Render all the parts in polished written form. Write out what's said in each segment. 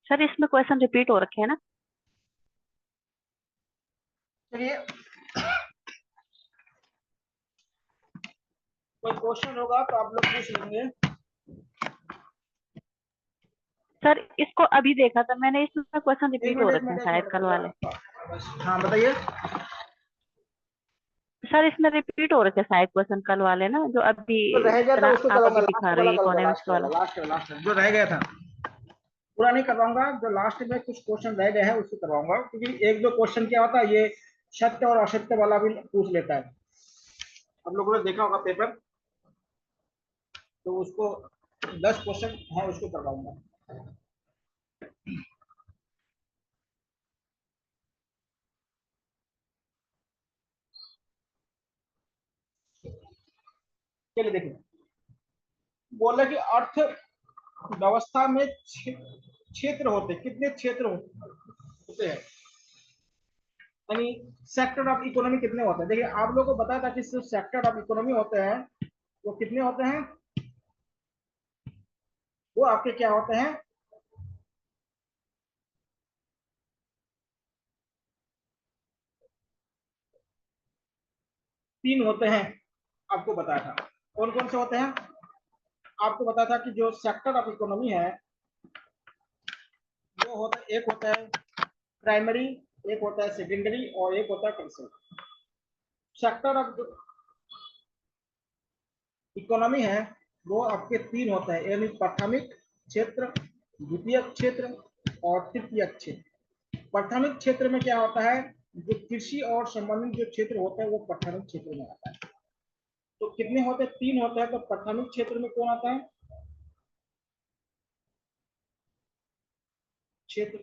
Sir इसमें question repeat हो रखे हैं ना? चलिए, कोई क्वेश्चन होगा तो आप लोग पूछ लेंगे। सर इसको अभी देखा था मैंने, इसमें क्वेश्चन एक रिपीट हो मिनट एक रखे हैं मिनट एक शायद कल वाले। मिनट हाँ बताइए। सर इसमें रिपीट हो रखे हैं शायद क्वेश्चन कल वाले ना, जो अभी जो रह गया था तरह उसको आप करवाऊंगा, अभी दिखा लास्ट रहे वाला हो करूंगा, इकोनॉमिक्स लास्ट वाला वाला। लास्ट वाला लास्ट वाला जो रह गया था पूरा नहीं करवाऊंगा, जो लास्ट में कुछ क्वेश्चन रह गए हैं उसको करवाऊंगा, क्योंकि एक दो क्वेश्चन क्या होता है, ये सत्य और असत्य वाला भी पूछ लेता है। आप लोगों ने देखा होगा पेपर, तो उसको 10 क्वेश्चन है उसको करवाऊंगा। चलिए देखिए, बोला कि अर्थ व्यवस्था में क्षेत्र होते, कितने क्षेत्र होते हैं, यानी सेक्टर ऑफ इकोनॉमी कितने होते हैं। देखिए आप लोगों को बताया था कि सेक्टर ऑफ इकोनॉमी होते हैं वो कितने होते हैं, वो आपके क्या होते हैं, 3 होते हैं। आपको बताया था कौन कौन से होते हैं। आपको बताया था कि जो सेक्टर ऑफ इकोनॉमी है वो होता है, एक होता है प्राइमरी, एक होता है सेकेंडरी और एक होता है टर्शियरी। सेक्टर ऑफ इकोनॉमी है वो आपके 3 होते हैं, यानी प्राथमिक क्षेत्र, द्वितीयक क्षेत्र और तृतीयक क्षेत्र। प्राथमिक क्षेत्र में क्या होता है, जो कृषि और संबंधित जो क्षेत्र होता है वो प्राथमिक क्षेत्र में आता है। तो कितने होते हैं, 3 होते हैं। तो प्राथमिक क्षेत्र में कौन आता है, क्षेत्र,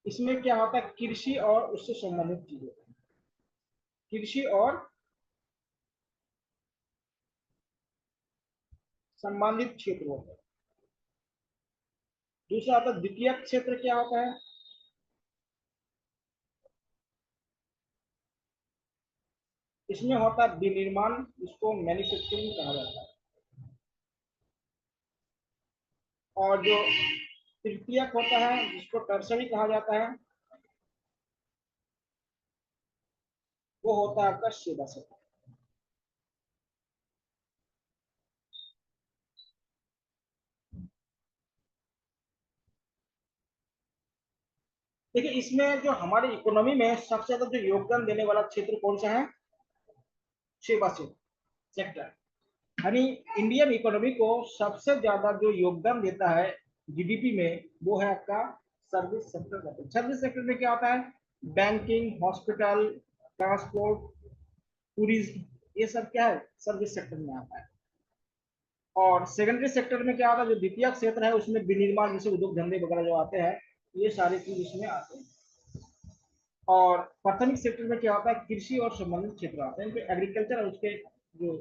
इसमें क्या होता है, कृषि और उससे संबंधित चीजें, कृषि और संबंधित क्षेत्र होता है। दूसरा आता है द्वितीय क्षेत्र, क्या होता है, इसमें होता है विनिर्माण, इसको मैन्युफैक्चरिंग कहा जाता है। और जो तृतीयक होता है जिसको टर्सरी कहा जाता है, वो होता है आपका सेवा सेक्टर। देखिए इसमें जो हमारी इकोनॉमी में सबसे ज्यादा जो योगदान देने वाला क्षेत्र कौन सा है, सेवा सेक्टर। यानी इंडियन इकोनॉमी को सबसे ज्यादा जो योगदान देता है जीडीपी में, वो है आपका सर्विस सेक्टर। सर्विस सेक्टर में क्या होता है, बैंकिंग, हॉस्पिटल, ट्रांसपोर्ट, टूरिज्म, ये सब क्या है, सर्विस सेक्टर में आता है। और सेकेंडरी सेक्टर में क्या आता है, जो द्वितीय क्षेत्र है उसमें विनिर्माण जैसे उद्योग धंधे वगैरह जो आते हैं, ये सारी चीज इसमें आते हैं। और प्राथमिक सेक्टर में क्या होता है, कृषि और संबंधित क्षेत्र आते हैं, एग्रीकल्चर और उसके जो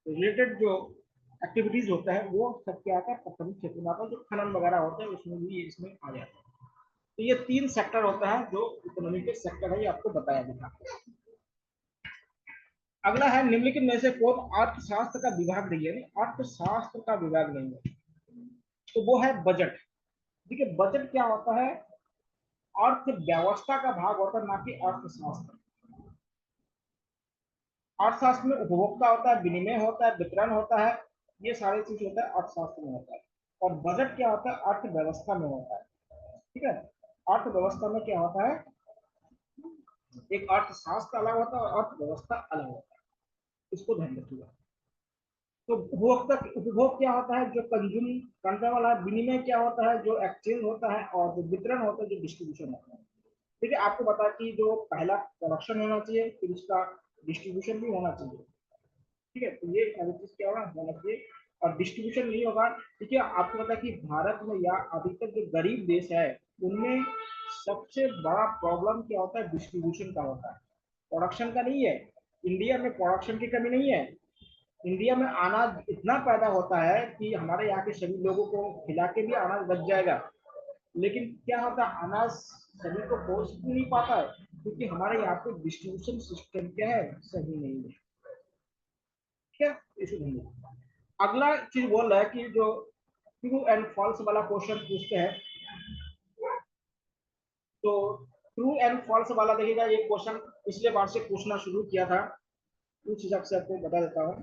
रिलेटेड जो एक्टिविटीज होता है वो सब क्या आता है, प्राथमिक क्षेत्र में आता है। जो खनन वगैरह होता है उसमें भी इसमें आ जाता है। तो ये 3 सेक्टर होता है जो इकोनॉमिक के सेक्टर है, ये आपको बताया गया। अगला है निम्नलिखित में से कौन अर्थशास्त्र का विभाग नहीं है, अर्थशास्त्र का विभाग नहीं है, तो वो है बजट। देखिए बजट क्या होता है, अर्थव्यवस्था का भाग होता है, ना कि अर्थशास्त्र। अर्थशास्त्र में उपभोक्ता होता है, विनिमय होता है, वितरण होता है, ये सारी चीज होता है अर्थशास्त्र में होता है। और बजट क्या होता है, अर्थव्यवस्था में होता है। ठीक है, अर्थव्यवस्था में क्या होता है, एक अर्थशास्त्र अलग होता है और अर्थव्यवस्था अलग होता है, इसको ध्यान रखिएगा। तो उपभोक्ता उपभोग क्या होता है, जो कंज्यूम करने वाला है, विनिमय क्या होता है, जो एक्सचेंज होता है, और जो वितरण होता है, जो डिस्ट्रीब्यूशन होता है। ठीक है, आपको बता कि जो पहला प्रोडक्शन होना चाहिए, फिर उसका डिस्ट्रीब्यूशन भी होना चाहिए। ठीक है, तो ये सारी चीज क्या होना चाहिए, और डिस्ट्रीब्यूशन नहीं होगा। ठीक है, आपको पता है कि भारत में या अभी तक जो गरीब देश है उनमें सबसे बड़ा प्रॉब्लम क्या होता है, डिस्ट्रीब्यूशन का होता है, प्रोडक्शन का नहीं है। इंडिया में प्रोडक्शन की कमी नहीं है, इंडिया में अनाज इतना पैदा होता है कि हमारे यहाँ के सभी लोगों को खिला के भी अनाज बच जाएगा। लेकिन क्या होता है, अनाज सभी को पहुंच नहीं पाता है, क्योंकि हमारे यहाँ पे डिस्ट्रीब्यूशन सिस्टम क्या है, सही नहीं है। ठीक है, इसे नहीं है। अगला चीज बोल रहा है कि जो ट्रू एंड फॉल्स वाला क्वेश्चन पूछते हैं, तो ट्रू एंड फॉल्स वाला देखिएगा, ये क्वेश्चन पिछले बार से पूछना शुरू किया था, उस हिसाब से आपको बता देता हूँ।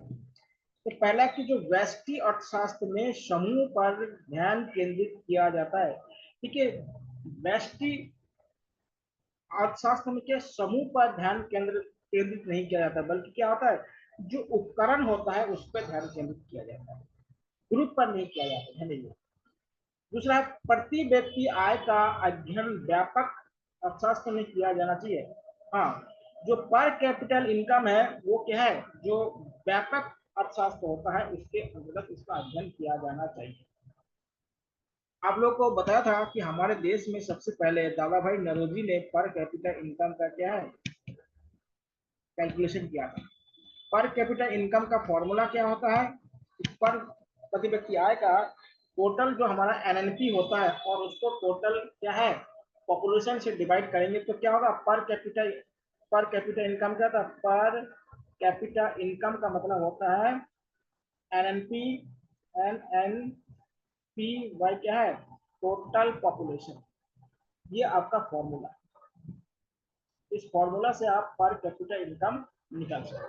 तो पहला कि जो व्यष्टि अर्थशास्त्र में समूह पर ध्यान केंद्रित किया जाता है। ठीक है, व्यष्टि अर्थशास्त्र में क्या समूह पर ध्यान केंद्रित नहीं किया जाता, बल्कि क्या होता है, जो उपकरण होता है उस पर ध्यान केंद्रित किया जाता है, ग्रुप पर नहीं किया जाता है। दूसरा है, प्रति व्यक्ति आय का अध्ययन व्यापक अर्थशास्त्र में किया जाना चाहिए। हाँ, जो पर कैपिटल इनकम है वो क्या है, जो व्यापक अर्थशास्त्र होता है उसके अंतर्गत इसका अध्ययन किया जाना चाहिए। आप लोग को बताया था कि हमारे देश में सबसे पहले दादा भाई नौरोजी ने पर कैपिटल इनकम का क्या है, कैलकुलेशन किया था। पर कैपिटल इनकम का फॉर्मूला क्या होता है, पर प्रति व्यक्ति आय का टोटल जो हमारा एनएनपी होता है, और उसको टोटल क्या है, पॉपुलेशन से डिवाइड करेंगे तो क्या होगा, पर कैपिटल इनकम क्या था, पर कैपिटल इनकम का मतलब होता है एनएनपी, एनएनपी बाई क्या है, टोटल पॉपुलेशन। ये आपका फॉर्मूला, इस फॉर्मूला से आप पर कैपिटल इनकम निकाल सकते हैं।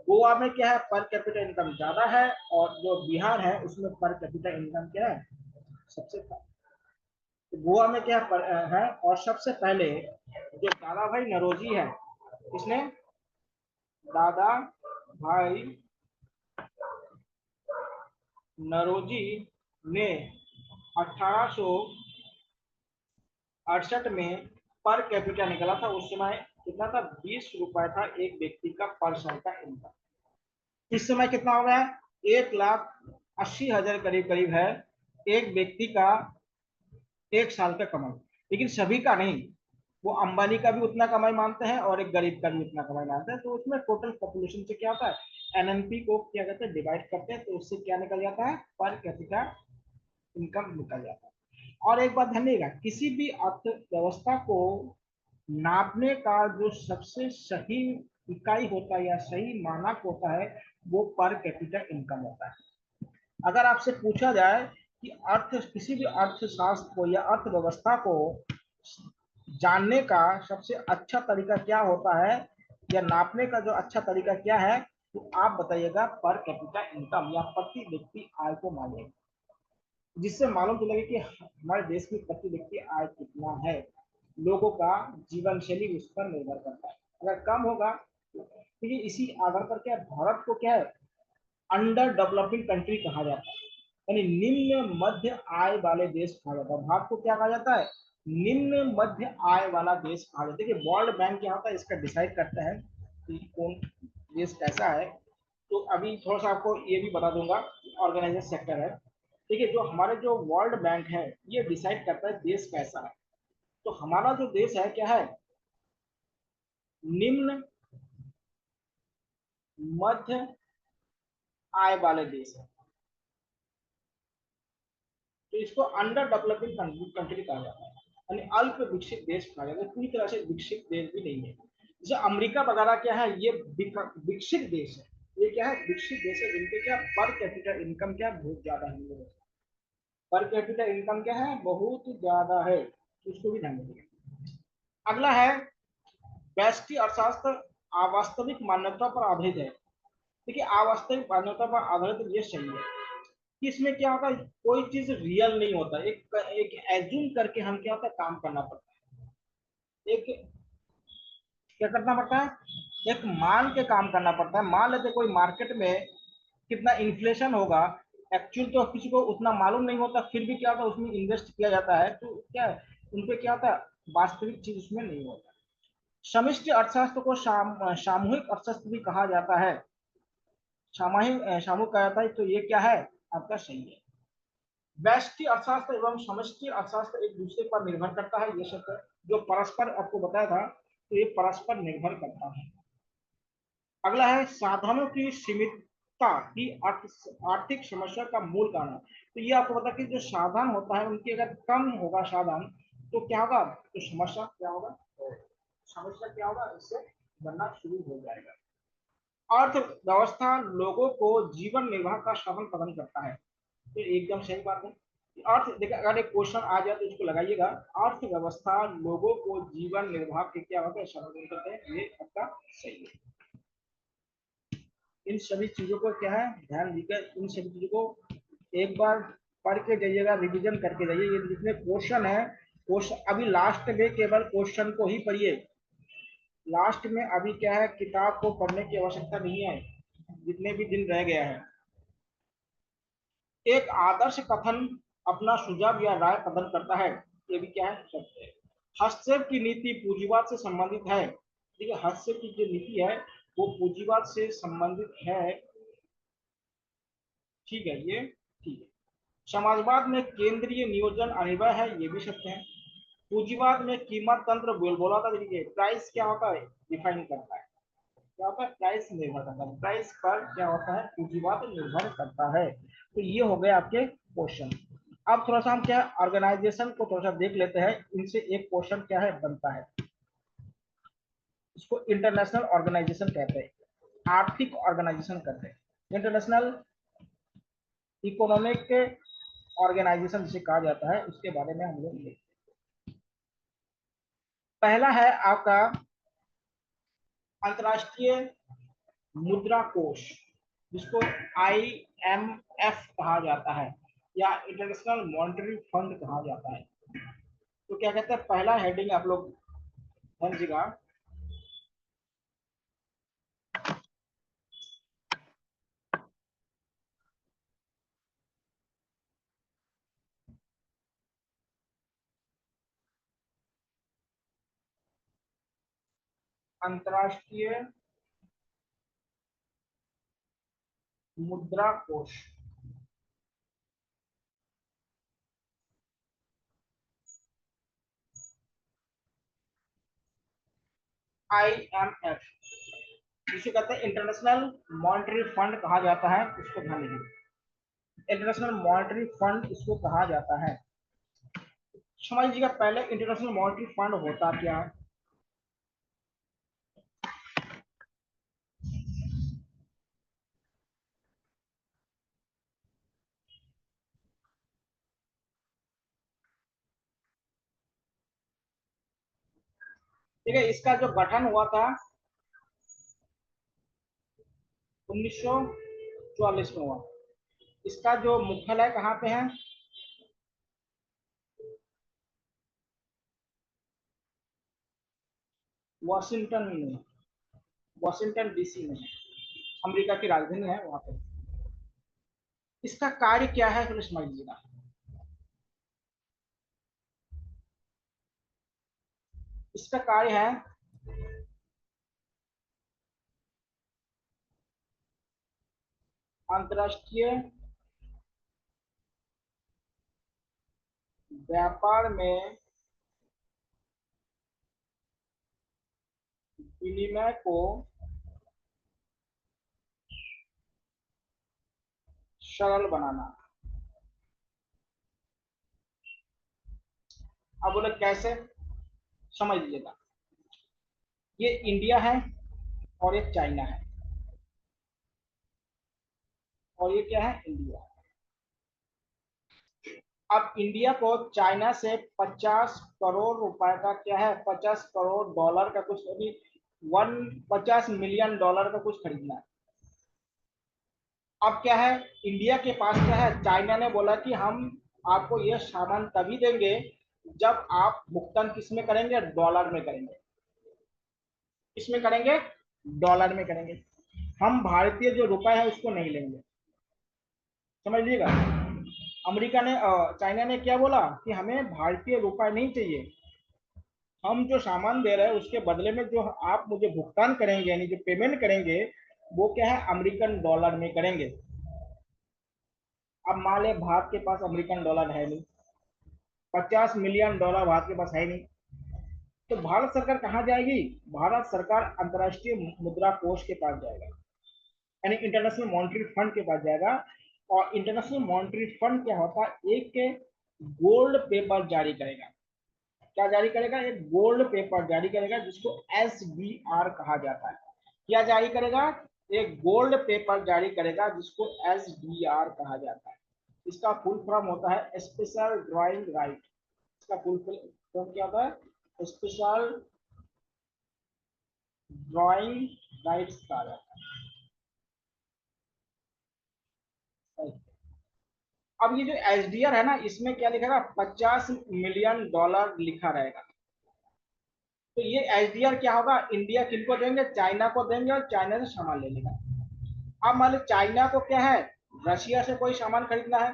गोवा में क्या है, पर कैपिटल इनकम ज्यादा है, और जो बिहार है उसमें पर कैपिटल इनकम क्या है, सबसे कम। तो गोवा में क्या है, और सबसे पहले जो दादा भाई नौरोजी है, इसने दादा भाई नौरोजी ने 1868 में पर कैपिटल निकला था। उस समय कितना था, 20 रुपए था एक व्यक्ति का पर साल का इनकम। इस समय कितना हो गया है, 1,80,000 करीब करीब है एक व्यक्ति का एक साल का कमाई। लेकिन सभी का नहीं, वो अंबानी का भी उतना कमाई मानते हैं और एक गरीब का भी उतना कमाई मानते हैं। तो उसमें टोटल पॉपुलेशन से क्या होता है, एनएनपी को क्या कहते हैं, डिवाइड करते हैं, तो उससे क्या निकल जाता है, पर कैपिटा इनकम निकल जाता है। और एक बात ध्यान देगा, किसी भी अर्थव्यवस्था को नापने का जो सबसे सही इकाई होता है या सही मानक होता है, वो पर कैपिटल इनकम होता है। अगर आपसे पूछा जाए कि किसी भी अर्थशास्त्र को या अर्थव्यवस्था को जानने का सबसे अच्छा तरीका क्या होता है, या नापने का जो अच्छा तरीका क्या है, तो आप बताइएगा पर कैपिटल इनकम या प्रति व्यक्ति आय को मानिएगा, जिससे मालूम चलेगा कि हमारे देश में प्रति व्यक्ति आय कितना है। लोगों का जीवन शैली उस पर निर्भर करता है, अगर कम होगा तो ये इसी आधार पर क्या, भारत को क्या है, अंडर डेवलपिंग कंट्री कहा जाता है, यानी निम्न मध्य आय वाले देश कहा जाता है। भारत को क्या कहा जाता है, निम्न मध्य आय वाला देश कहा जाता है। देखिए, वर्ल्ड बैंक क्या होता है, इसका डिसाइड करता है कि कौन देश कैसा है। तो अभी थोड़ा सा आपको ये भी बता दूंगा, ऑर्गेनाइजर सेक्टर है। देखिए, जो हमारे जो वर्ल्ड बैंक है ये डिसाइड करता है देश कैसा है। तो हमारा जो देश है क्या है, निम्न मध्य आय वाले देश है, तो इसको अंडर डेवलपिंग कंट्री कहा जाता है, यानी अल्प विकसित देश कहा जाता है। पूरी तरह से विकसित देश भी नहीं है। जैसे अमेरिका वगैरह क्या है, ये विकसित देश है, ये क्या है, विकसित देश है, इनके क्या पर कैपिटल इनकम क्या बहुत ज्यादा है, पर कैपिटल इनकम क्या है, बहुत ज्यादा है, इसको भी ध्यान रखिएगा। अगला है व्यष्टि अर्थशास्त्र अवास्तविक मान्यता पर आधारित है। देखिए अवास्तविक मान्यता पर आधारित ये सही है कि इसमें क्या होता है, कोई चीज रियल नहीं होता, एक एज्यूम करके हम क्या होता है काम करना पड़ता है, एक क्या करना पड़ता है, एक मान के काम करना पड़ता है। मान लेते कोई मार्केट में कितना इन्फ्लेशन होगा, एक्चुअल तो किसी को उतना मालूम नहीं होता, फिर भी क्या होता है उसमें इन्वेस्ट किया जाता है, तो क्या है उनपे क्या होता है वास्तविक चीज उसमें नहीं होता। समष्टि अर्थशास्त्र को सामूहिक अर्थशास्त्र भी कहा जाता है, सामूहिक कहा जाता है, तो ये क्या है आपका सही है। व्यष्टि अर्थशास्त्र एवं समष्टि अर्थशास्त्र एक दूसरे पर निर्भर करता है, ये सब जो परस्पर आपको बताया था, तो ये परस्पर निर्भर करता है। अगला है साधनों की सीमितता ही आर्थिक समस्या का मूल कारण। तो ये आपको पता कि जो साधन होता है उनकी अगर कम होगा साधन, तो क्या होगा, तो समस्या क्या होगा, समस्या क्या होगा, इससे बनना शुरू हो जाएगा। अर्थव्यवस्था लोगों को जीवन निर्वाह का साधन प्रदान करता है, तो एकदम सही बात है। अर्थ देखिए अगर एक क्वेश्चन आ जाए तो इसको लगाइएगा, अर्थव्यवस्था लोगों को जीवन निर्वाह के क्या होता है साधन करते हैं, ये आपका सही है। इन सभी चीजों को क्या है ध्यान दीजिए, इन सभी चीजों को एक बार पढ़ के जाइएगा, रिवीजन करके जाइए। ये जितने क्वेश्चन है, क्वेश्चन अभी लास्ट में केवल क्वेश्चन को ही पढ़िए, लास्ट में अभी क्या है किताब को पढ़ने की आवश्यकता नहीं है, जितने भी दिन रह गया है। एक आदर्श कथन अपना सुझाव या राय प्रदान करता है, ये भी क्या है सत्य है। हस्तक्षेप की नीति पूंजीवाद से संबंधित है, देखिए हस्तक्षेप की जो नीति है वो पूंजीवाद से संबंधित है, ठीक है ये ठीक है। समाजवाद में केंद्रीय नियोजन अनिवार्य है, ये भी सत्य है। पूंजीवाद में कीमत तंत्र बोला था, देखिए प्राइस क्या होता है डिफाइन करता है, क्या होता है प्राइस निर्भर करता है, प्राइस पर क्या होता है पूंजीवाद निर्भर करता है। तो ये हो गए आपके क्वेश्चन। अब थोड़ा सा हम क्या ऑर्गेनाइजेशन को थोड़ा सा देख लेते हैं, इनसे एक क्वेश्चन क्या है बनता है, इसको इंटरनेशनल ऑर्गेनाइजेशन कहते हैं, आर्थिक ऑर्गेनाइजेशन कहते हैं, इंटरनेशनल इकोनॉमिक ऑर्गेनाइजेशन जिसे कहा जाता है, उसके बारे में हम लोग देखते हैं। पहला है आपका अंतरराष्ट्रीय मुद्रा कोष, जिसको IMF कहा जाता है या इंटरनेशनल मॉनेटरी फंड कहा जाता है। तो क्या कहते हैं पहला हेडिंग आप लोग समझिएगा, अंतरराष्ट्रीय मुद्रा कोष, IMF, जिसे कहते हैं इंटरनेशनल मॉनेटरी फंड कहा जाता है, उसको ध्यान रखिए, इंटरनेशनल मॉनेटरी फंड इसको कहा जाता है। समझ लीजिएगा पहले इंटरनेशनल मॉनेटरी फंड होता क्या है। ठीक है, इसका जो गठन हुआ था 1944 में हुआ। इसका जो मुख्यालय कहाँ पे है, वॉशिंगटन में, वॉशिंगटन DC में है, अमेरिका की राजधानी है वहां पे। इसका कार्य क्या है तो समझ लीजिएगा, इसका कार्य है अंतरराष्ट्रीय व्यापार में विनिमय को सरल बनाना। अब बोले कैसे, समझ लीजिएगा, ये इंडिया है और ये चाइना है, और ये क्या है इंडिया। अब इंडिया को चाइना से 50 करोड़ रुपए का क्या है, 50 करोड़ डॉलर का कुछ अभी 50 मिलियन डॉलर का कुछ खरीदना है। अब क्या है, इंडिया के पास क्या है, चाइना ने बोला कि हम आपको यह सामान तभी देंगे जब आप भुगतान किस में करेंगे, डॉलर में करेंगे। किस में करेंगे, डॉलर में करेंगे। हम भारतीय जो रुपए है उसको नहीं लेंगे, समझ लीजिएगा। अमेरिका ने चाइना ने क्या बोला कि हमें भारतीय रुपए नहीं चाहिए, हम जो सामान दे रहे हैं उसके बदले में जो आप मुझे भुगतान करेंगे, यानी जो पेमेंट करेंगे, वो क्या है, अमेरिकन डॉलर में करेंगे। अब मान ले भारत के पास अमेरिकन डॉलर है नहीं, 50 मिलियन डॉलर भारत के पास है नहीं, तो भारत सरकार कहाँ जाएगी, भारत सरकार अंतर्राष्ट्रीय मुद्रा कोष के पास जाएगा, यानी इंटरनेशनल मॉनेटरी फंड के पास जाएगा। और इंटरनेशनल मॉनेटरी फंड क्या होता है, एक गोल्ड पेपर जारी करेगा। क्या जारी करेगा, एक गोल्ड पेपर जारी करेगा जिसको एसडीआर कहा जाता है। क्या जारी करेगा, एक गोल्ड पेपर जारी करेगा जिसको एसडीआर कहा जाता है। इसका फुल फॉर्म होता है स्पेशल ड्राइंग राइट। इसका फुल फॉर्म क्या होता है, स्पेशल ड्राइंग राइट्स कहा जाता है। अब ये जो एसडीआर है ना, इसमें क्या लिखेगा, 50 मिलियन डॉलर लिखा रहेगा। तो ये एसडीआर क्या होगा, इंडिया किनको देंगे, चाइना को देंगे, और चाइना से सामान ले लेगा। अब मान लो चाइना को क्या है, रशिया से कोई सामान खरीदना है,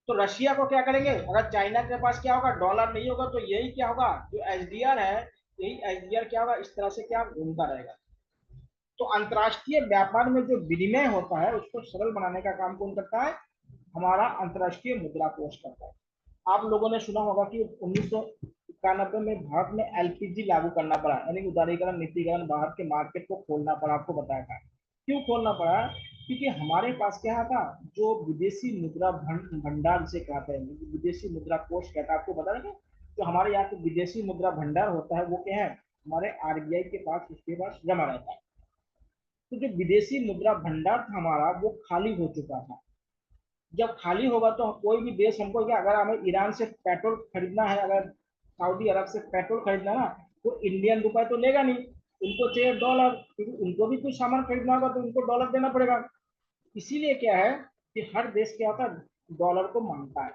तो रशिया को क्या करेंगे, अगर चाइना के पास क्या होगा, डॉलर नहीं होगा, तो यही क्या होगा, जो एसडीआर है, यही एसडीआर क्या होगा, इस तरह से क्या घूमता रहेगा। तो अंतर्राष्ट्रीय व्यापार में जो विनिमय होता है उसको सरल बनाने का काम कौन करता है, हमारा अंतर्राष्ट्रीय मुद्रा कोष करता है। आप लोगों ने सुना होगा कि 1991 में भारत में एलपीजी लागू करना पड़ा, यानी उदारीकरण नीतिकरण, बाहर के मार्केट को खोलना पड़ा। आपको बताया था क्यों खोलना पड़ा, क्योंकि हमारे पास क्या था, जो विदेशी मुद्रा भंडार से कहते हैं, विदेशी मुद्रा कोष कहता है, आपको बता दें, जो हमारे यहाँ पे विदेशी मुद्रा भंडार होता है वो क्या है, हमारे आरबीआई के पास, उसके पास जमा रहता है। तो जो विदेशी मुद्रा भंडार था हमारा, वो खाली हो चुका था। जब खाली होगा तो कोई भी देश हमको क्या, अगर हमें ईरान से पेट्रोल खरीदना है, अगर सऊदी अरब से पेट्रोल खरीदना है ना, तो इंडियन रुपए तो लेगा नहीं, उनको चाहिए डॉलर, क्योंकि उनको भी कुछ सामान खरीदना होगा तो उनको डॉलर देना पड़ेगा। इसीलिए क्या है कि हर देश क्या होता है, डॉलर को मांगता है।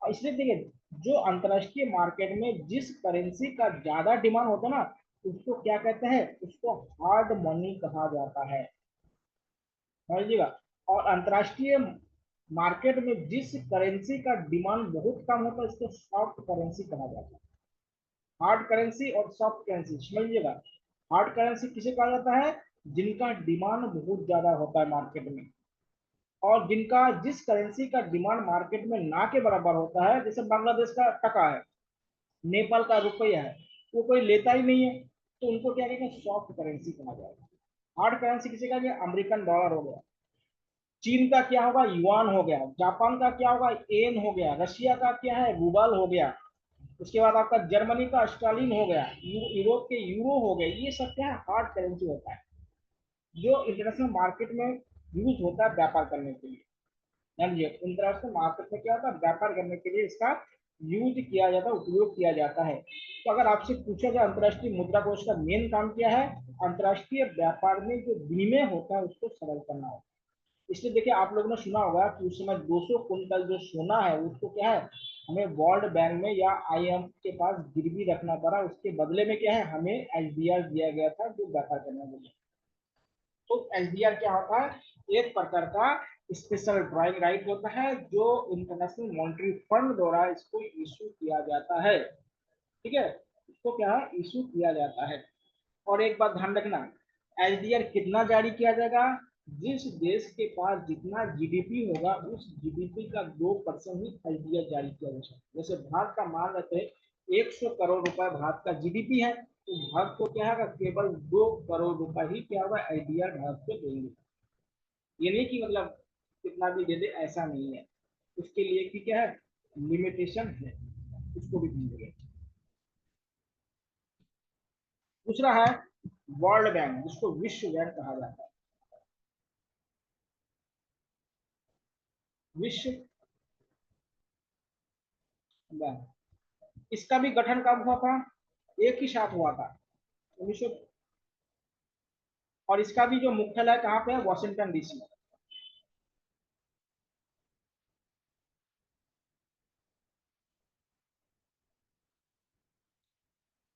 और इसलिए देखिए, जो अंतरराष्ट्रीय मार्केट में जिस करेंसी का ज्यादा डिमांड होता है ना, उसको क्या कहते हैं, उसको हार्ड मनी कहा जाता है, समझिएगा। और अंतरराष्ट्रीय मार्केट में जिस करेंसी का डिमांड बहुत कम होता है उसको सॉफ्ट करेंसी कहा जाता है। हार्ड करेंसी और सॉफ्ट करेंसी समझिएगा। हार्ड करेंसी किसे कहा जाता है, जिनका डिमांड बहुत ज्यादा होता है मार्केट में, और जिनका जिस करेंसी का डिमांड मार्केट में ना के बराबर होता है, जैसे बांग्लादेश का टका है, नेपाल का रुपया है, वो कोई लेता ही नहीं है, तो उनको क्या कहेंगे, सॉफ्ट करेंसी कहा जाएगा। हार्ड करेंसी किसे कहेंगे, अमेरिकन डॉलर हो गया, चीन का क्या होगा, युआन हो गया, जापान का क्या होगा, एन हो गया, रशिया का क्या है, रूबल हो गया, उसके बाद आपका जर्मनी का स्टालिन हो गया, यूरोप के यूरो हो गए। ये सब क्या है, हार्ड करेंसी होता है, जो इंटरनेशनल मार्केट में यूज होता है व्यापार करने के लिए। समझिए, इंटरनेशनल मार्केट में क्या होता है, व्यापार करने के लिए इसका यूज किया जाता है, उपयोग किया जाता है। तो अगर आपसे पूछा जाए अंतर्राष्ट्रीय मुद्रा कोष का मेन काम क्या है, अंतर्राष्ट्रीय व्यापार में जो विनिमय होता है उसको सरल करना होता है। इसलिए देखिए, आप लोगों ने सुना होगा कि उस समय 200 कुंटल जो सोना है उसको क्या है, हमें वर्ल्ड बैंक में या आईएमएफ के पास गिरवी रखना पड़ा, उसके बदले में क्या है, हमें एसडीआर दिया गया था जो व्यापार करने के लिए। तो एसडीआर क्या होता है, एक प्रकार का स्पेशल ड्राइंग राइट होता है, जो इंटरनेशनल मॉनेटरी फंड द्वारा इसको इशू किया जाता है। ठीक है, इसको क्या है, इशू किया जाता है। और एक बात ध्यान रखना, एसडीआर कितना जारी किया जाएगा, जिस देश के पास जितना जीडीपी होगा उस जीडीपी का 2% ही एसडीआर जारी किया जा सकता है। जैसे भारत का मान लेते हैं 100 करोड़ रुपए भारत का जीडीपी है, तो भारत को क्या है, केवल 2 करोड़ रुपए ही क्या होगा, एसडीआर भारत को देंगे। ये नहीं कि मतलब कितना भी दे दे, ऐसा नहीं है, उसके लिए की क्या है, लिमिटेशन है, उसको भी देंगे। दूसरा है वर्ल्ड बैंक, जिसको विश्व बैंक कहा जाता है। विश्व बैंक, इसका भी गठन कब हुआ था? एक ही साथ हुआ था 1900। और इसका भी जो मुख्यालय कहाँ पे है? Washington DC.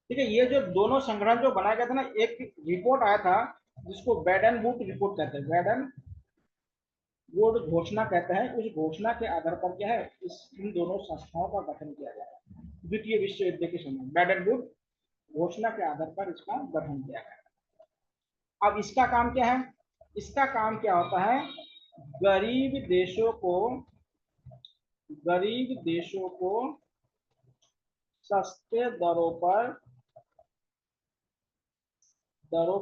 ठीक है, ये जो दोनों संगठन जो बनाया गया था ना, एक रिपोर्ट आया था जिसको बैडन वुड रिपोर्ट कहते हैं, बैडन वुड घोषणा कहते हैं। उस घोषणा के आधार पर क्या है, इस इन दोनों संस्थाओं का गठन किया गया। द्वितीय विश्व युद्ध के समय बैडन वुड घोषणा के आधार पर इसका गठन किया गया। अब इसका काम क्या है? इसका काम क्या होता है? गरीब देशों को, गरीब देशों को सस्ते दरों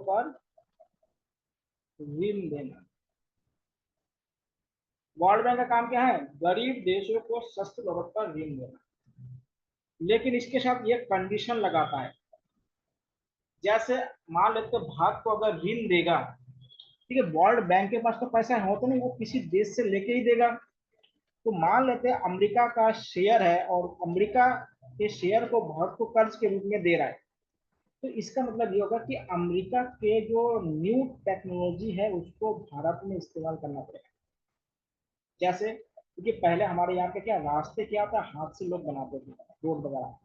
पर ऋण देना। वर्ल्ड बैंक का काम क्या है? गरीब देशों को सस्ते दरों पर ऋण देना, लेकिन इसके साथ ये कंडीशन लगाता है। जैसे मान लेते भारत को अगर ऋण देगा, ठीक है, वर्ल्ड बैंक के पास तो पैसा है, तो नहीं, वो किसी देश से लेके ही देगा। तो मान लेते हैं अमेरिका का शेयर है और अमेरिका के शेयर को भारत को कर्ज के रूप में दे रहा है, तो इसका मतलब ये होगा कि अमेरिका के जो न्यू टेक्नोलॉजी है उसको भारत में इस्तेमाल करना पड़ेगा। जैसे क्योंकि पहले हमारे यहाँ पे क्या रास्ते क्या था, हाथ से लोग बनाते थे, रोड वगैरह।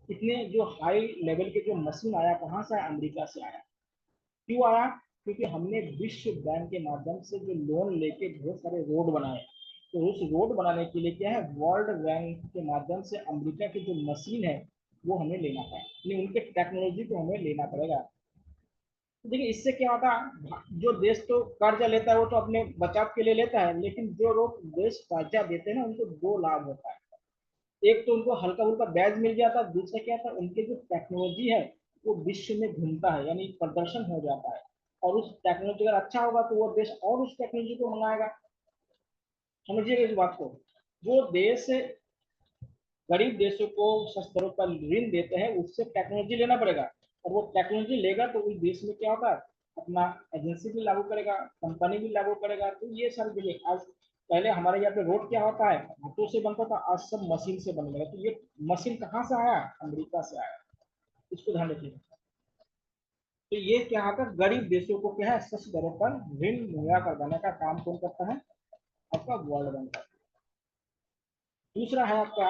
इतने जो हाई लेवल के जो मशीन आया, कहाँ से आया? अमेरिका से आया। क्यों आया? क्योंकि हमने विश्व बैंक के माध्यम से जो लोन लेके बहुत सारे रोड बनाए, तो उस रोड बनाने के लिए क्या है, वर्ल्ड बैंक के माध्यम से अमेरिका की जो मशीन है वो हमें लेना पड़ेगा, उनके टेक्नोलॉजी को हमें लेना पड़ेगा। तो देखिए इससे क्या होता है, जो देश तो कर्जा लेता है वो तो अपने बचाव के लिए लेता है, लेकिन जो लोग देश कर्जा देते हैं ना, उनको दो लाभ होता है। एक तो उनको हल्का फुल्का ब्याज मिल जाता है, दूसरा क्या था, उनके जो टेक्नोलॉजी है वो विश्व में घूमता है, यानी प्रदर्शन हो जाता है। और उस टेक्नोलॉजी अगर अच्छा होगा तो वो देश और उस टेक्नोलॉजी को मंगाएगा। समझिएगा इस बात को। जो देश गरीब देशों को सस्ते दरों पर ऋण देते हैं, उससे टेक्नोलॉजी लेना पड़ेगा, और वो टेक्नोलॉजी लेगा तो उस देश में क्या होता है, अपना एजेंसी भी लागू करेगा, कंपनी भी लागू करेगा। तो ये सारी देखिए, आज पहले हमारे यहाँ पे रोड क्या होता है, हाथों से बनता था, आज सब मशीन से बनने लगा। तो ये मशीन कहाँ से आया? अमेरिका से आया। इसको ध्यान रखिए। तो ये क्या होता है, गरीब देशों को क्या है, सस्ते दरों पर ऋण मुहैया करवाने का काम कौन करता है? आपका वर्ल्ड बैंक करता है। दूसरा है आपका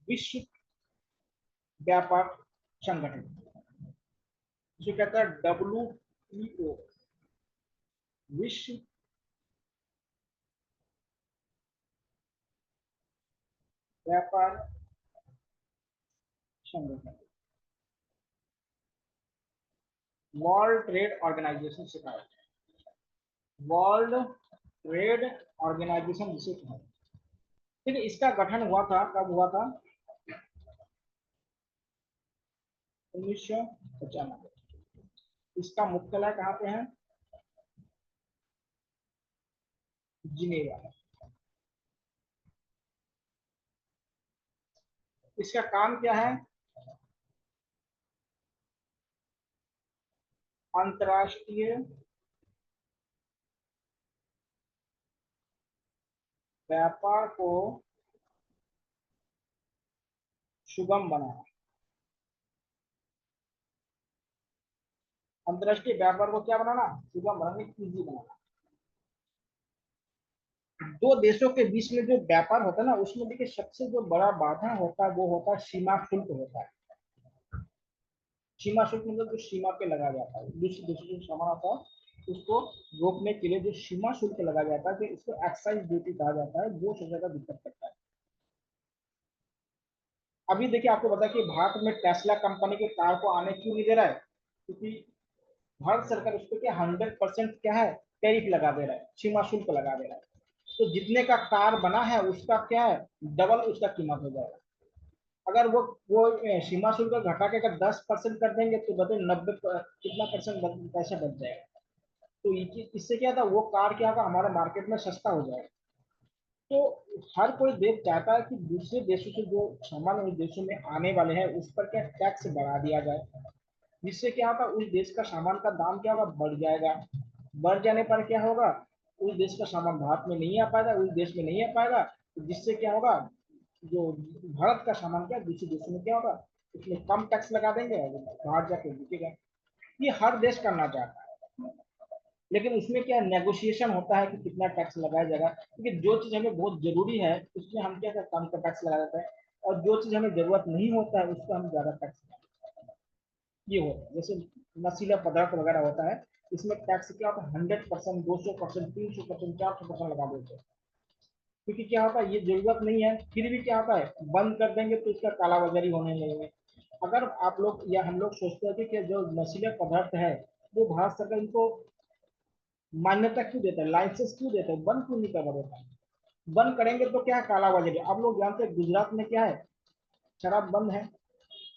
विश्व व्यापार संगठन, जिसे कहता है WTO, विश्व व्यापार संगठन, वर्ल्ड ट्रेड ऑर्गेनाइजेशन से कहा, वर्ल्ड ट्रेड ऑर्गेनाइजेशन जिसे कहा। ठीक है, इसका गठन हुआ था, कब हुआ था? 1995। इसका मुख्यालय कहाँ पे है? जिनेवा। इसका काम क्या है? अंतरराष्ट्रीय व्यापार को सुगम बनाना, अंतरराष्ट्रीय व्यापार को क्या बनाना? सुगम बनाना, इजी बनाना। दो देशों के बीच में जो व्यापार होता है ना, उसमें देखिए सबसे जो बड़ा बाधा होता है वो होता है सीमा शुल्क होता है। सीमा शुल्क मतलब जो सीमा पे लगा जाता है, दूसरे देशों से सामान आता है उसको रोकने के लिए जो सीमा शुल्क लगा जाता है, तो इसको एक्साइज ड्यूटी कहा जाता है, वो सबसे ज्यादा दिक्कत करता है। अभी देखिए आपको पता है कि भारत में टेस्ला कंपनी के कार को आने क्यों नहीं दे रहा है? क्योंकि भारत सरकार उस पर क्या 100% क्या है, टैरिफ लगा दे रहा है, सीमा शुल्क लगा दे रहा है। तो जितने का कार बना है उसका क्या है, डबल उसका कीमत हो जाएगा। अगर वो सीमा शुल्क घटा के अगर 10% कर देंगे तो बताइए 90 कितना परसेंट पैसा बच जाएगा। तो इससे क्या था, वो कार क्या होगा, हमारे मार्केट में सस्ता हो जाएगा। तो हर कोई देश चाहता है कि दूसरे देशों से जो सामान उस देशों में आने वाले हैं उस पर क्या टैक्स बढ़ा दिया जाए, जिससे क्या होगा, उस देश का सामान का दाम क्या होगा, बढ़ जाएगा। बढ़ जाने पर क्या होगा, उस देश का सामान भारत में नहीं आ पाएगा, उस देश में नहीं आ पाएगा, तो जिससे क्या होगा, जो भारत का सामान क्या दूसरे देशों में क्या होगा, उसमें कम टैक्स लगा देंगे और बाहर जाके बिकेगा। ये हर देश करना चाहता है, लेकिन उसमें क्या नेगोशिएशन होता है कि कितना टैक्स लगाया जाएगा, क्योंकि जो चीज हमें बहुत जरूरी है उसमें हम क्या कम का टैक्स लगा देते हैं, और जो चीज हमें जरूरत नहीं होता है उस पर हम ज्यादा टैक्स लगा देते हैं। ये होता है जैसे नशीला पदार्थ वगैरह होता है, इसमें टैक्स क्या होता है 100%, 200%, 300%, 400% लगा देते हैं, क्योंकि क्या होता है ये जरूरत नहीं है, फिर भी क्या होता है बंद कर देंगे तो इसका कालाबाजारी होने लगेगा। अगर आप लोग या हम लोग सोचते हैं कि जो नशीला पदार्थ है वो भारत सरकार इनको मान्यता क्यों देता है, लाइसेंस क्यों देता है, बंद क्यों नहीं करवा देता है? बंद करेंगे तो क्या है कालाबाजारी। आप लोग जानते हैं गुजरात में क्या है, शराब बंद है,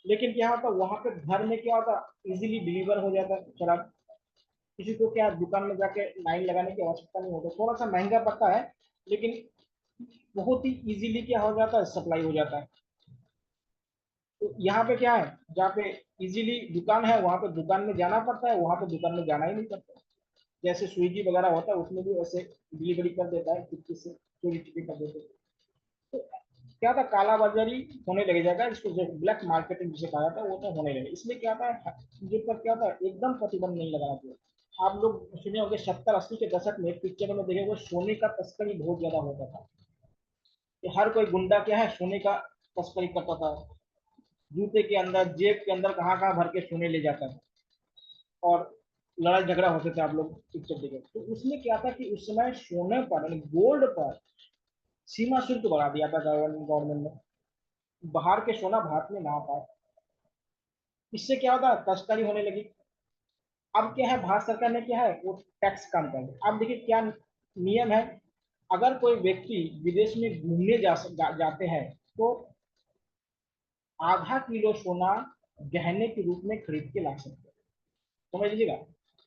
लेकिन क्या होता है वहां पे घर में क्या होता है इजीली डिलीवर हो जाता है शराब, किसी को क्या दुकान में जाके लाइन लगाने की आवश्यकता नहीं होती, थोड़ा सा महंगा पड़ता है लेकिन बहुत ही इजीली क्या हो जाता है सप्लाई हो जाता है। तो यहाँ पे क्या है जहाँ पे इजीली दुकान है वहां पे दुकान में जाना पड़ता है, वहां पे दुकान में जाना ही नहीं पड़ता। जैसे स्विगी वगैरह होता है उसमें भी वैसे डिलीवरी कर देता है, किसी से चोरी चुरी कर देते हैं। तो क्या था कालाबाजारी होने लग जाएगा, इसको जो ब्लैक मार्केटिंग जिसे कहा जाता है वो तो होने लगे, इसलिए क्या था चीजों पर क्या था एकदम प्रतिबंध नहीं लगाना चाहिए। आप लोग सुने होंगे 70-80 के दशक में पिक्चरों में देखे वो सोने का तस्करी बहुत ज्यादा होता था, कि हर कोई गुंडा क्या है सोने का तस्करी करता था, जूते के अंदर जेब के अंदर कहाँ कहाँ भर के सोने ले जाता है, और लड़ाई झगड़ा होते थे, आप लोग पिक्चर देखे तो उसमें क्या था कि उस समय सोने पर यानी गोल्ड पर सीमा शुल्क बढ़ा दिया था गवर्नमेंट ने, बाहर के सोना भारत में ना पाए। इससे क्या होता तस्करी होने लगी। अब क्या है भारत सरकार ने क्या है वो टैक्स कम कर दिया। अब देखिए क्या नियम है, अगर कोई व्यक्ति विदेश में घूमने जाते हैं तो ½ किलो सोना गहने के रूप में खरीद के ला सकते हैं। समझ लीजिएगा,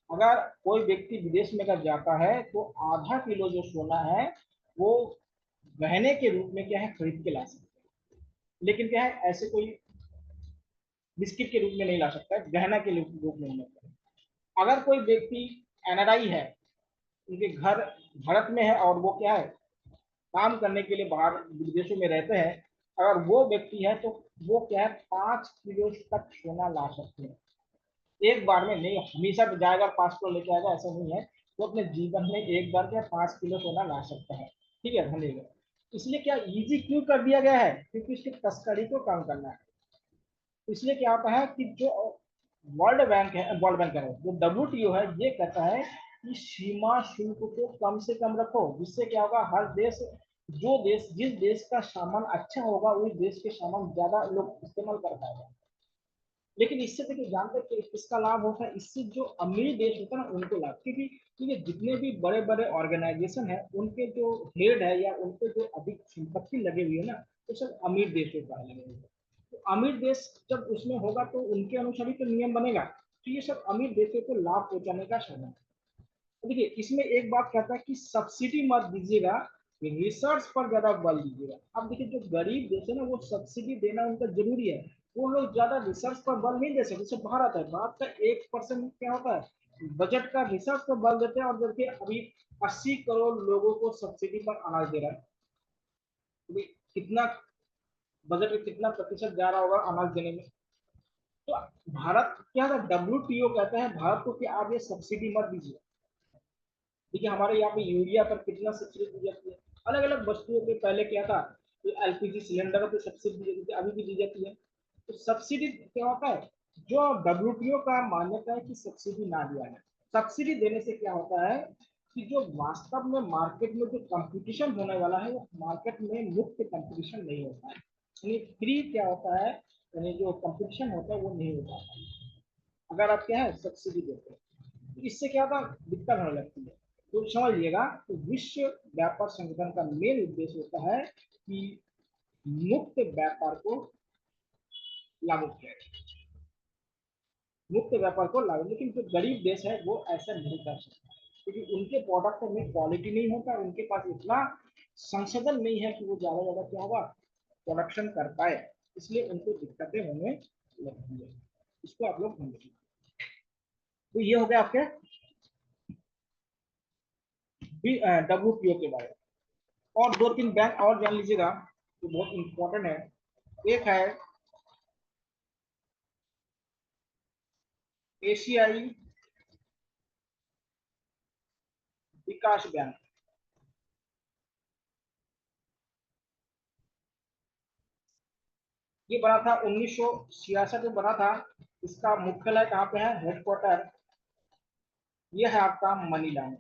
अगर कोई व्यक्ति विदेश में अगर जाता है तो ½ किलो जो सोना है वो गहने के रूप में क्या है खरीद के ला सकते हैं। लेकिन क्या है ऐसे कोई बिस्किट के रूप में नहीं ला सकता है, गहना के रूप में नहीं ला सकता है। अगर कोई व्यक्ति एनआरआई है, उनके घर भारत में है और वो क्या है काम करने के लिए बाहर विदेशों में रहते हैं, अगर वो व्यक्ति है तो वो क्या है 5 किलो तक सोना ला सकते हैं एक बार में। नहीं हमेशा तो जाएगा 5 किलो लेके आएगा ऐसा नहीं है, वो अपने जीवन में एक बार क्या 5 किलो सोना ला सकता है। ठीक है धन्यवाद। इसलिए क्या इजी क्यों कर दिया गया है, क्योंकि इसकी तस्करी को कम करना है। इसलिए क्या होता है कि जो वर्ल्ड बैंक है जो WTO है ये कहता है कि सीमा शुल्क को कम से कम रखो, जिससे क्या होगा हर देश जो देश जिस देश का सामान अच्छा होगा उस देश के सामान ज्यादा लोग इस्तेमाल कर पाएगा। लेकिन इससे देखिए जानते हैं कि किसका लाभ होता है, इससे जो अमीर देश होता है ना उनको लाभ, क्योंकि क्योंकि जितने भी बड़े बड़े ऑर्गेनाइजेशन है उनके जो हेड है या उनके जो अधिक संपत्ति लगे हुई है ना वो सब अमीर देशों का लगे हुए हैं। तो अमीर देश जब उसमें होगा तो उनके अनुसार ही तो नियम बनेगा, तो ये सब अमीर देशों को लाभ पहुंचाने का साधन है। तो देखिए इसमें एक बात कहता है कि सब्सिडी मत दीजिएगा, रिसर्च पर ज्यादा बल दीजिएगा। अब देखिए जो गरीब देश है ना वो सब्सिडी देना उनका जरूरी है, वो लोग ज्यादा रिसर्च पर बल नहीं दे सकते। जैसे भारत है, भारत का 1% क्या होता है बजट का रिसर्च पर बल देते हैं, और देखिए अभी 80 करोड़ लोगों को सब्सिडी पर अनाज दे रहा है। तो कितना बजट में कितना प्रतिशत जा रहा होगा अनाज देने में। तो भारत क्या था WTO कहता है भारत को कि आप ये सब्सिडी मत दीजिए। देखिए हमारे यहाँ पे यूरिया पर कितना सब्सिडी दी जाती है, अलग अलग वस्तुओं पे पहले क्या था तो LPG सिलेंडर पे सब्सिडी दी जाती थी, अभी भी दी जाती है। तो सब्सिडी क्या होता है जो WTO का मान्यता है कि सब्सिडी ना दिया जाए। सब्सिडी देने से क्या होता है कि जो वास्तव में मार्केट में जो कंपटीशन होने वाला है वो मार्केट में मुक्त कंपटीशन नहीं होता है, यानी फ्री क्या होता है यानी जो कंपटीशन होता है वो नहीं होता है अगर आप क्या है सब्सिडी देते हैं। तो इससे क्या होता है दिक्कत होने लगती है। तो समझिएगा तो विश्व व्यापार संगठन का मेन उद्देश्य होता है कि मुक्त व्यापार को लागू किया जाए, मुक्त व्यापार को लागू। लेकिन जो गरीब देश है वो ऐसा नहीं कर सकता, क्योंकि उनके प्रोडक्ट में क्वालिटी नहीं होता, उनके पास इतना संसाधन नहीं है कि वो ज्यादा ज्यादा क्या होगा प्रोडक्शन कर पाए, इसलिए उनको दिक्कतें होने लगती है। इसको आप लोग समझिए। तो ये हो गया आपके WTO के बारे में। और 2-3 बैंक और जान लीजिएगा, जो बहुत इंपॉर्टेंट है। एक है एशियाई विकास बैंक। ये बना था 1966 में बना था। इसका मुख्यालय कहाँ पे है, हेडक्वार्टर ये है आपका मनीला में।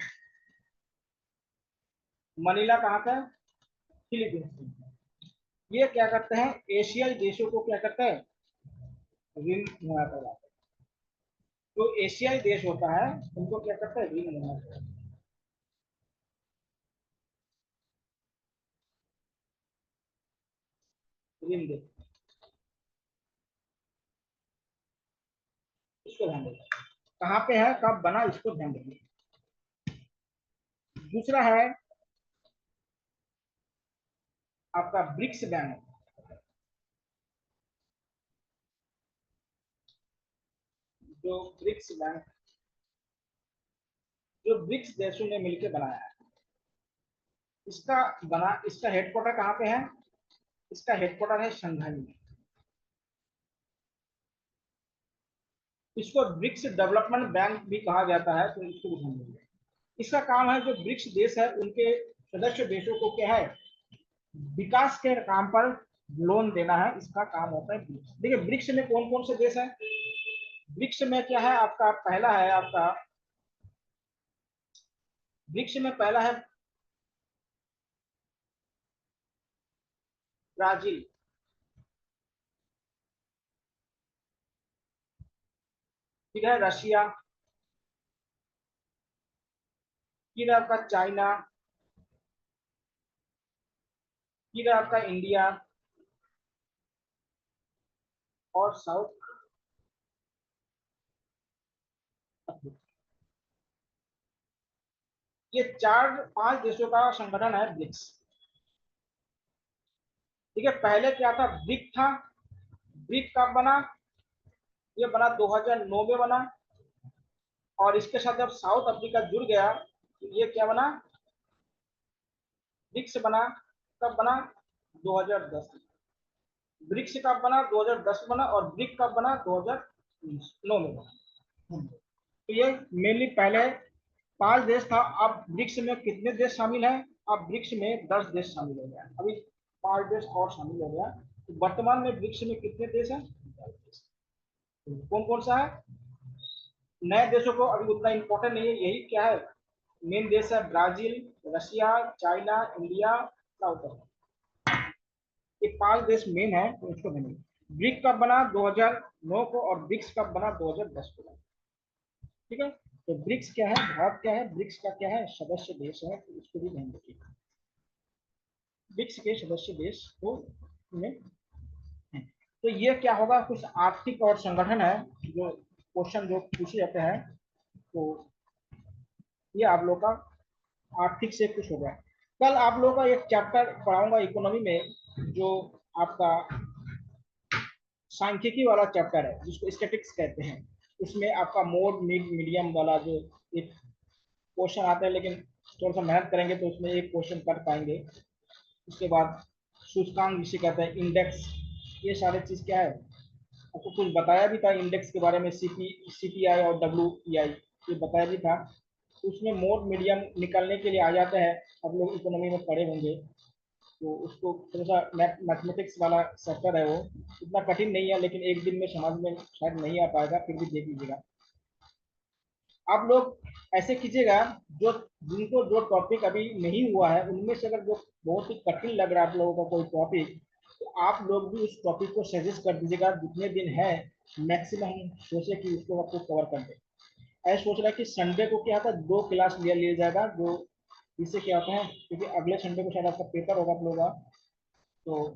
मनीला कहाँ पे, फिलीपींस में। ये क्या करते हैं, एशियाई देशों को क्या करते हैं, ऋण मुहैया करवाते हैं। जो एशियाई देश होता है उनको क्या करते हैं, ऋण मुहैया करवाते हैं। ऋण दे, इसको ध्यान देना, कहाँ पे है, कब बना, इसको ध्यान देना। दूसरा है आपका ब्रिक्स बैंक। जो ब्रिक्स बैंक, जो ब्रिक्स देशों ने मिलकर बनाया है, इसका हेडक्वार्टर कहाँ पे है, इसका हेडक्वार्टर है शंघाई में। इसको ब्रिक्स डेवलपमेंट बैंक भी कहा जाता है, तो इसको भी ध्यान देंगे। इसका काम है जो ब्रिक्स देश है उनके सदस्य देशों को क्या है, विकास के काम पर लोन देना है, इसका काम होता है ब्रिक्स। देखिए ब्रिक्स में कौन कौन से देश हैं, ब्रिक्स में क्या है आपका, पहला है आपका, ब्रिक्स में पहला है ब्राजील, फिर है रशिया, फिर है आपका चाइना, फिर है आपका इंडिया और साउथ अफ्रीका। ये चार पांच देशों का संगठन है ब्रिक्स। ठीक है, पहले क्या था, ब्रिक था। ब्रिक कब बना, ये बना 2009 में बना। और इसके साथ जब साउथ अफ्रीका जुड़ गया तो ये क्या बना, ब्रिक्स बना। कब बना, 2010 में। ब्रिक्स कब बना, 2010 में बना। और ब्रिक कब बना, 2009 में बना। तो ये मेनली पहले पांच देश था। अब ब्रिक्स में कितने देश शामिल हैं, अब ब्रिक्स में 10 देश शामिल हो गया, अभी 5 देश और शामिल हो गया। तो वर्तमान में ब्रिक्स में कितने देश हैं, कौन कौन सा है, नए देशों को अभी उतना इंपॉर्टेंट नहीं है, यही क्या है, मेन देश है Brazil, Russia, China, India, south Africa. ये 5 देश मेन है, तो इसको देंगे। ब्रिक कब बना, 2009 को। और ब्रिक्स कब बना, 2010 को। ठीक है, तो ब्रिक्स क्या है, भारत क्या है, ब्रिक्स का क्या है, सदस्य देश है, तो इसको भी ध्यान रखिएगा। ब्रिक्स के सदस्य देश को में हैं। तो ये क्या होगा, कुछ आर्थिक और संगठन है जो क्वेश्चन जो पूछे जाते हैं। तो ये आप लोग का आर्थिक से कुछ होगा। कल आप लोगों का एक चैप्टर पढ़ाऊंगा इकोनॉमी में, जो आपका सांख्यिकी वाला चैप्टर है जिसको स्टैटिक्स कहते हैं। उसमें आपका मोड मिड मीडियम वाला जो एक क्वेश्चन आता है, लेकिन थोड़ा सा मेहनत करेंगे तो उसमें एक क्वेश्चन कर पाएंगे। उसके बाद सूचकांक जिसे कहते हैं, इंडेक्स, ये सारे चीज क्या है, आपको कुछ बताया भी था इंडेक्स के बारे में, सीपीआई और डब्ल्यूईआई ये बताया भी था। उसमें मोड मीडियम निकालने के लिए आ जाता है, आप लोग इकोनॉमी में पढ़े होंगे। तो उसको थोड़ा सा मैथमेटिक्स वाला सेक्टर है, वो इतना कठिन नहीं है, लेकिन एक दिन में समझ में शायद नहीं आ पाएगा, फिर भी देख लीजिएगा। आप लोग ऐसे कीजिएगा, जो जिनको जो टॉपिक अभी नहीं हुआ है उनमें से अगर जो बहुत ही कठिन लग रहा है आप लोगों का कोई टॉपिक, तो आप लोग भी उस टॉपिक को सजेस्ट कर दीजिएगा। जितने दिन है मैक्सिमम सोचे कि उसको आपको कवर कर दे। ऐसा सोच रहा है कि संडे को क्या होता है, 2 क्लास लिया जाएगा, जो इससे क्या होता है, क्योंकि अगले संडे को शायद आपका पेपर होगा आप लोगों का, तो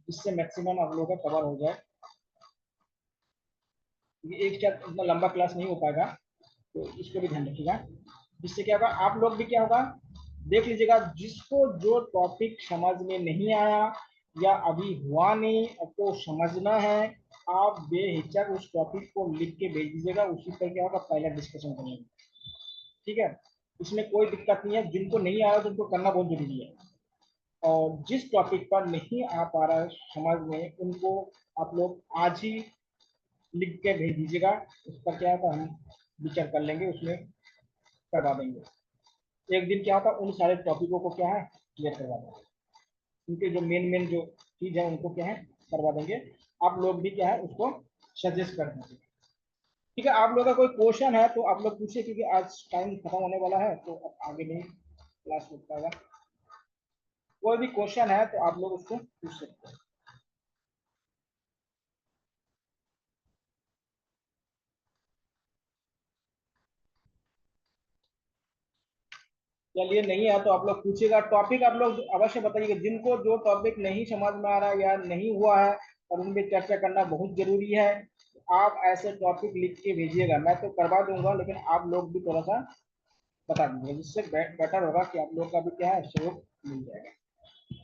इससे मैक्सिमम आप लोगों का कवर हो जाए। ये एक साथ इतना लंबा क्लास नहीं हो पाएगा, तो इसको भी ध्यान रखिएगा। जिससे क्या होगा, आप लोग भी क्या होगा, देख लीजिएगा, जिसको जो टॉपिक समझ में नहीं आया या अभी हुआ नहीं, आपको समझना है, आप बेहिचक उस टॉपिक को लिख के भेज दीजिएगा, उसी पर क्या होगा पहला डिस्कशन करेंगे। ठीक है, इसमें कोई दिक्कत नहीं है, जिनको नहीं आया तो उनको करना बहुत जरूरी है। और जिस टॉपिक पर नहीं आ पा रहा है समझ में, उनको आप लोग आज ही लिख के भेज दीजिएगा। उस पर क्या होता हम विचार कर लेंगे, उसमें करवा देंगे। एक दिन क्या होता उन सारे टॉपिकों को क्या है क्लियर करवा देंगे, उनके जो मेन मेन जो चीज है उनको क्या है करवा देंगे। आप लोग भी क्या है उसको सजेस्ट कर देंगे। ठीक है, आप लोग का कोई क्वेश्चन है तो आप लोग पूछिए, क्योंकि आज टाइम खत्म होने वाला है तो अब आगे नहीं क्लास हो पाएगा। कोई भी क्वेश्चन है तो आप लोग उसको पूछ सकते हैं। चलिए, नहीं है तो आप लोग पूछिएगा। टॉपिक आप लोग अवश्य बताइएगा, जिनको जो टॉपिक नहीं समझ में आ रहा है या नहीं हुआ है और उन पर चर्चा करना बहुत जरूरी है, आप ऐसे टॉपिक लिख के भेजिएगा। मैं तो करवा दूंगा, लेकिन आप लोग भी थोड़ा सा बता दीजिएगा, जिससे बेटर होगा कि आप लोग का भी क्या है सहयोग मिल जाएगा।